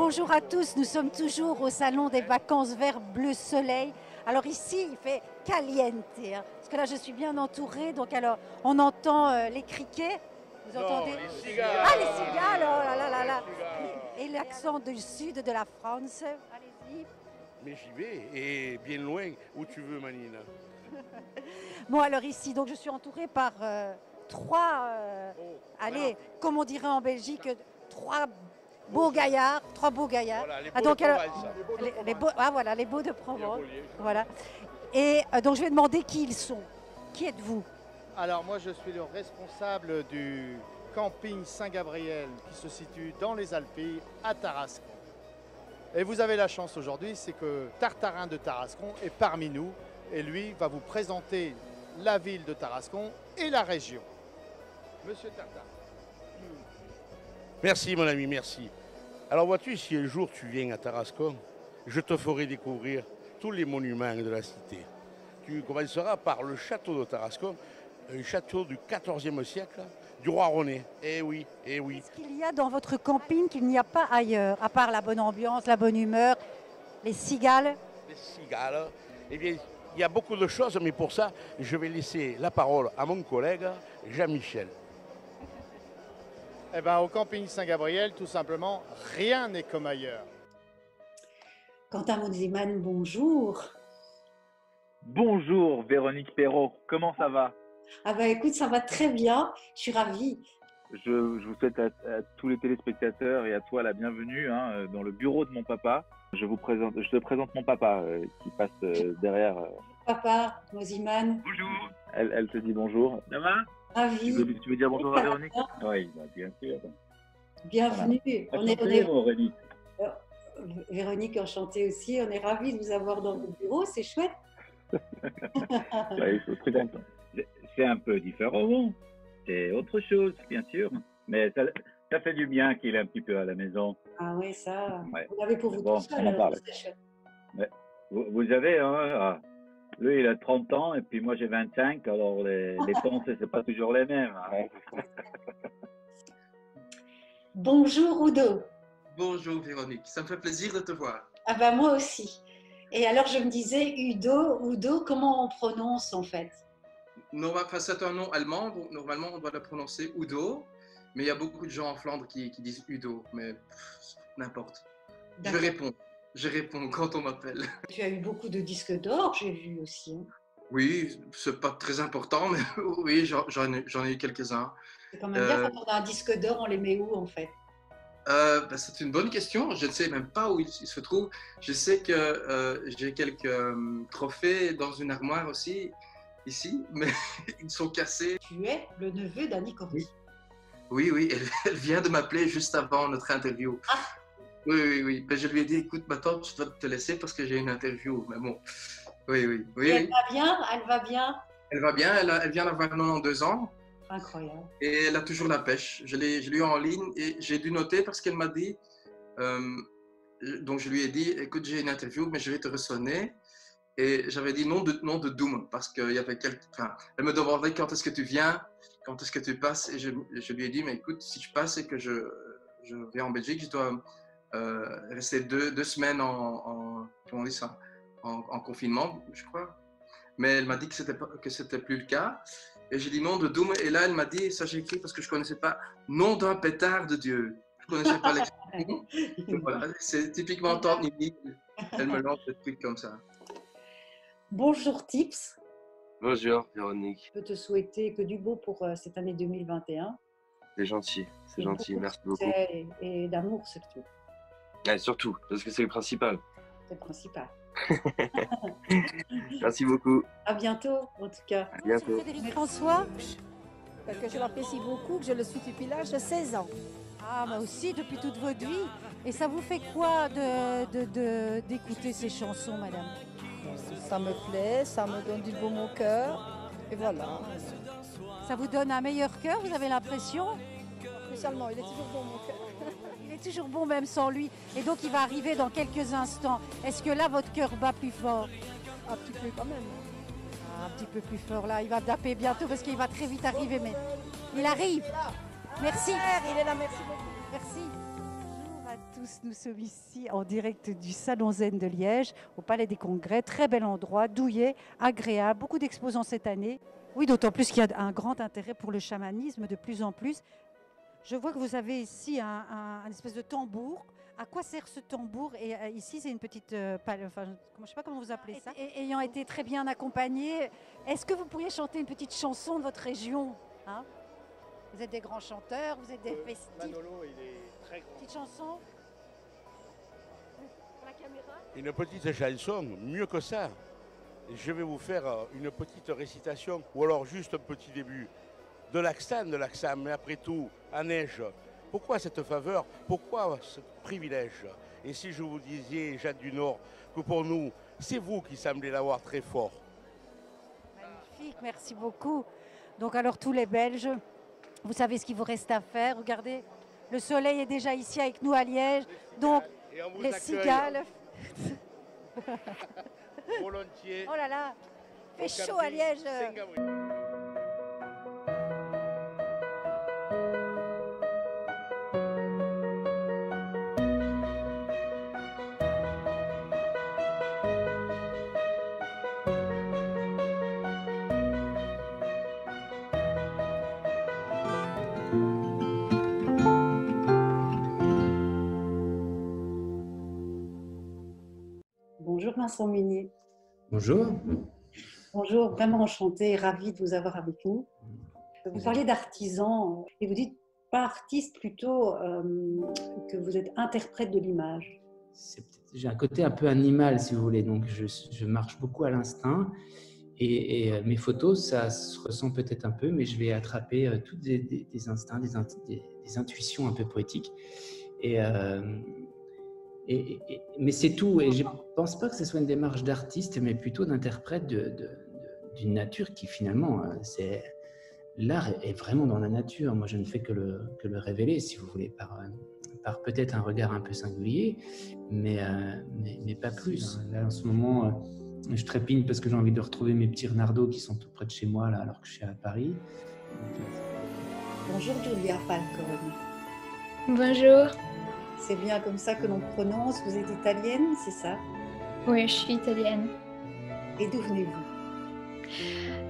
Bonjour à tous, nous sommes toujours au salon des vacances vert bleu soleil. Alors ici, il fait caliente, hein, parce que là, je suis bien entourée. Donc alors, on entend les criquets. Vous entendez? Les cigales. Ah, les cigales, oh là là là là. Et l'accent du sud de la France. Allez-y. Mais j'y vais, et bien loin, où tu veux, Manine. Bon, alors ici, donc je suis entourée par trois, allez, comme on dirait en Belgique, trois beaux gaillards, trois beaux gaillards. Voilà, les beaux Ah, donc, de alors, Provence. les beaux, ah voilà, les beaux de Il y a Provence. Beaulieu. Voilà. Et donc je vais demander qui ils sont. Qui êtes-vous? Alors moi je suis le responsable du camping Saint-Gabriel qui se situe dans les Alpilles à Tarascon. Et vous avez la chance aujourd'hui, c'est que Tartarin de Tarascon est parmi nous et lui va vous présenter la ville de Tarascon et la région. Monsieur Tartarin. Merci, mon ami, merci. Alors, vois-tu, si un jour tu viens à Tarascon, je te ferai découvrir tous les monuments de la cité. Tu commenceras par le château de Tarascon, un château du XIVe siècle, du roi René. Eh oui, eh oui. Qu'est-ce qu'il y a dans votre camping qu'il n'y a pas ailleurs, à part la bonne ambiance, la bonne humeur, les cigales? Les cigales. Eh bien, il y a beaucoup de choses, mais pour ça, je vais laisser la parole à mon collègue Jean-Michel. Eh bien au camping Saint-Gabriel, tout simplement, rien n'est comme ailleurs. Quentin Mouziman, bonjour. Bonjour Véronique Perrault, comment ça va? Ah bah écoute, ça va très bien, je suis ravie. Je vous souhaite à tous les téléspectateurs et à toi la bienvenue dans le bureau de mon papa. Je te présente mon papa qui passe derrière. Papa Mouziman, Bonjour. Elle te dit bonjour. Ça va? ravie. Tu veux dire bonjour à Véronique? Oui, bah, bien sûr. Bienvenue. Enchanté, Aurélie. Véronique, enchantée aussi. On est ravis de vous avoir dans le bureau, c'est chouette. Ouais, je suis très content. C'est un peu différent, c'est autre chose, bien sûr. Mais ça fait du bien qu'il est un petit peu à la maison. Ah oui, ça, Ouais. vous l'avez pour vous Bon, tout seul, on en alors parle. c'est chouette. Vous avez, lui il a 30 ans et puis moi j'ai 25, alors les pensées c'est pas toujours les mêmes. Hein. Bonjour Udo. Bonjour Véronique, ça me fait plaisir de te voir. Ah bah moi aussi. Et alors je me disais, Udo, comment on prononce en fait? C'est un nom allemand, donc normalement on doit le prononcer Udo, mais il y a beaucoup de gens en Flandre qui disent Udo, mais n'importe. Je réponds quand on m'appelle. Tu as eu beaucoup de disques d'or, j'ai vu aussi. Hein. Oui, c'est pas très important, mais oui, j'en ai eu quelques-uns. C'est quand même bien, quand on a un disque d'or, on les met où en fait? C'est une bonne question. Je ne sais même pas où il se trouve. Je sais que j'ai quelques trophées dans une armoire aussi, ici, mais ils sont cassés. Tu es le neveu d'Annie Cordy. Oui, elle vient de m'appeler juste avant notre interview. Ah. Oui. Ben, je lui ai dit, écoute, maintenant, je dois te laisser parce que j'ai une interview. Mais bon, oui. Et elle va bien? Elle va bien? Elle va bien, elle vient d'avoir 92 ans. Incroyable. Et elle a toujours la pêche. Je l'ai eu en ligne et j'ai dû noter parce qu'elle m'a dit, donc je lui ai dit, écoute, j'ai une interview, mais je vais te ressonner. Et j'avais dit non de Doom parce qu'il y avait elle me demandait quand est-ce que tu viens, quand est-ce que tu passes. Et je lui ai dit, mais écoute, si je passe et que je viens en Belgique, je dois rester deux semaines comment on dit ça, en confinement, je crois. Mais elle m'a dit que c'était plus le cas. Et j'ai dit non de Doom. Et là, elle m'a dit, ça j'ai écrit parce que je ne connaissais pas, nom d'un pétard de Dieu. Je ne connaissais pas l'expression. Voilà, c'est typiquement Tante Nini. Elle me lance des trucs comme ça. Bonjour Tips. Bonjour Véronique. Je peux te souhaiter que du beau pour cette année 2021. C'est gentil, merci beaucoup. Et d'amour surtout. Ouais, surtout, parce que c'est le principal. C'est le principal. Merci beaucoup. À bientôt, en tout cas. À bientôt. Frédéric François. Que je l'apprécie beaucoup, que je le suis depuis l'âge de 16 ans. Ah, moi aussi, depuis toute votre vie. Et ça vous fait quoi d'écouter ces chansons, madame? Ça me plaît, ça me donne du baume au cœur. Et voilà. Ça vous donne un meilleur cœur, vous avez l'impression? Spécialement, il est toujours bon mon cœur. Il est toujours bon même sans lui. Et donc il va arriver dans quelques instants. Est-ce que là, votre cœur bat plus fort? Un petit peu quand même. Ah, un petit peu plus fort là. Il va taper bientôt parce qu'il va très vite arriver. Mais il arrive. Merci. Il est là, merci beaucoup. Merci. Bonjour à tous. tous, nous sommes ici en direct du Salon Zen de Liège, au Palais des Congrès. Très bel endroit, douillet, agréable, beaucoup d'exposants cette année. Oui, d'autant plus qu'il y a un grand intérêt pour le chamanisme de plus en plus. Je vois que vous avez ici un espèce de tambour. À quoi sert ce tambour? Et ici, c'est une petite... enfin, je ne sais pas comment vous appelez ça. Ayant été très bien accompagné, est-ce que vous pourriez chanter une petite chanson de votre région, hein? Vous êtes des grands chanteurs, vous êtes des festifs. Manolo, il est très grand. Petite chanson pour la caméra. Une petite chanson, mieux que ça. Je vais vous faire une petite récitation, ou alors juste un petit début. De l'accent, mais après tout, à neige. Pourquoi cette faveur? Pourquoi ce privilège? Et si je vous disais, Jeanne du Nord, que pour nous, c'est vous qui semblez l'avoir très fort. Magnifique, merci beaucoup. Donc alors tous les Belges, vous savez ce qu'il vous reste à faire. Regardez, le soleil est déjà ici avec nous à Liège. Donc les cigales. Volontiers. Oh là là, il fait chaud à Liège. Bonjour Vincent Munier. Bonjour. Bonjour, vraiment enchantée et ravie de vous avoir avec nous. Vous parlez d'artisan et vous dites pas artiste, plutôt que vous êtes interprète de l'image. J'ai un côté un peu animal, si vous voulez, donc je marche beaucoup à l'instinct et mes photos, ça se ressent peut-être un peu, mais je vais attraper tous des instincts, des intuitions un peu poétiques. Mais c'est tout, et je ne pense pas que ce soit une démarche d'artiste, mais plutôt d'interprète d'une nature qui finalement, l'art est vraiment dans la nature. Moi, je ne fais que le révéler, si vous voulez, par peut-être un regard un peu singulier, mais pas plus. Là, en ce moment, je trépigne parce que j'ai envie de retrouver mes petits renardeaux qui sont tout près de chez moi, là, alors que je suis à Paris. Bonjour Giulia Falcone. Bonjour. C'est bien comme ça que l'on prononce. Vous êtes italienne, c'est ça? Oui, je suis italienne. Et d'où venez-vous?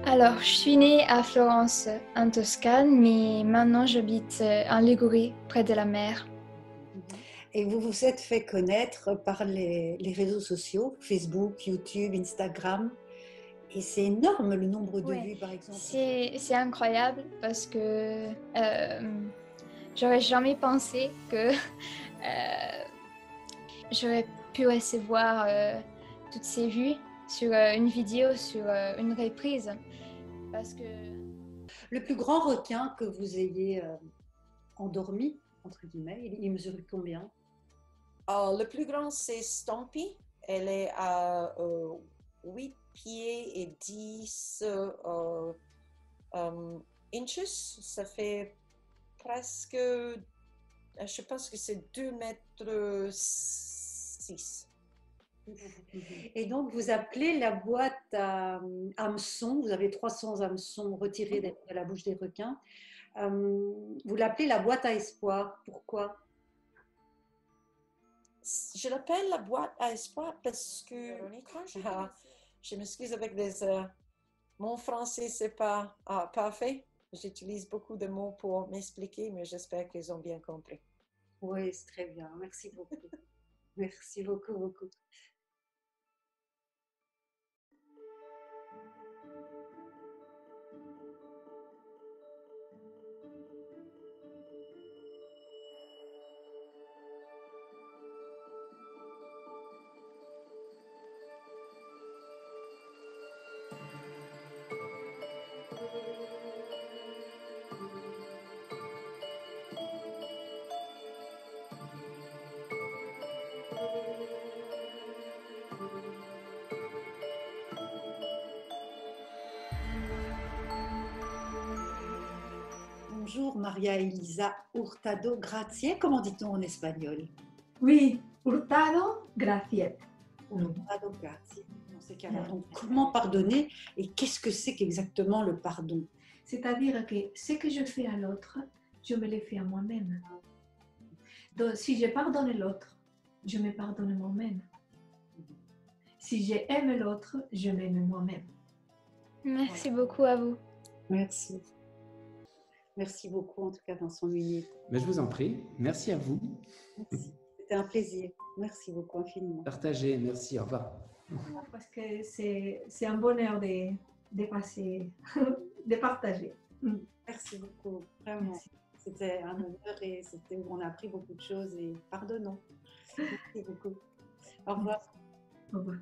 Alors, je suis née à Florence, en Toscane, mais maintenant j'habite en Ligurie, près de la mer. Et vous vous êtes fait connaître par les réseaux sociaux, Facebook, YouTube, Instagram. Et c'est énorme le nombre de vues, par exemple. C'est incroyable parce que j'aurais jamais pensé que j'aurais pu recevoir toutes ces vues sur une vidéo, sur une reprise. Parce que... Le plus grand requin que vous ayez endormi, entre guillemets, il mesure combien? Le plus grand, c'est Stompy. Elle est à 8 pieds et 10 inches. Ça fait presque, je pense que c'est 2 mètres 6. Et donc, vous appelez la boîte à hameçons, vous avez 300 hameçons retirés de la bouche des requins. Vous l'appelez la boîte à espoir. Pourquoi? Je l'appelle la boîte à espoir parce que je m'excuse avec mon français, c'est pas parfait. J'utilise beaucoup de mots pour m'expliquer, mais j'espère qu'ils ont bien compris. Oui, c'est très bien. Merci beaucoup. Merci beaucoup, beaucoup. Bonjour Maria Elisa Hurtado Grazie. Comment dit-on en espagnol? Oui, Hurtado Grazie. Hurtado Grazie. Dans ces cas-là. Donc, comment pardonner et qu'est-ce que c'est qu'exactement le pardon? C'est-à-dire que ce que je fais à l'autre, je me le fais à moi-même. Donc, si je pardonne l'autre, je me pardonne moi-même. Si j'aime l'autre, je m'aime moi-même. Merci beaucoup à vous. Merci. Merci beaucoup, en tout cas, Vincent Munier. Mais je vous en prie. Merci à vous. Merci. C'était un plaisir. Merci beaucoup, infiniment. Partagez. Merci. Au revoir. Parce que c'est un bonheur de passer, de partager. Merci beaucoup, vraiment. C'était un honneur et on a appris beaucoup de choses et pardonnons. Merci beaucoup. Au revoir. Au revoir.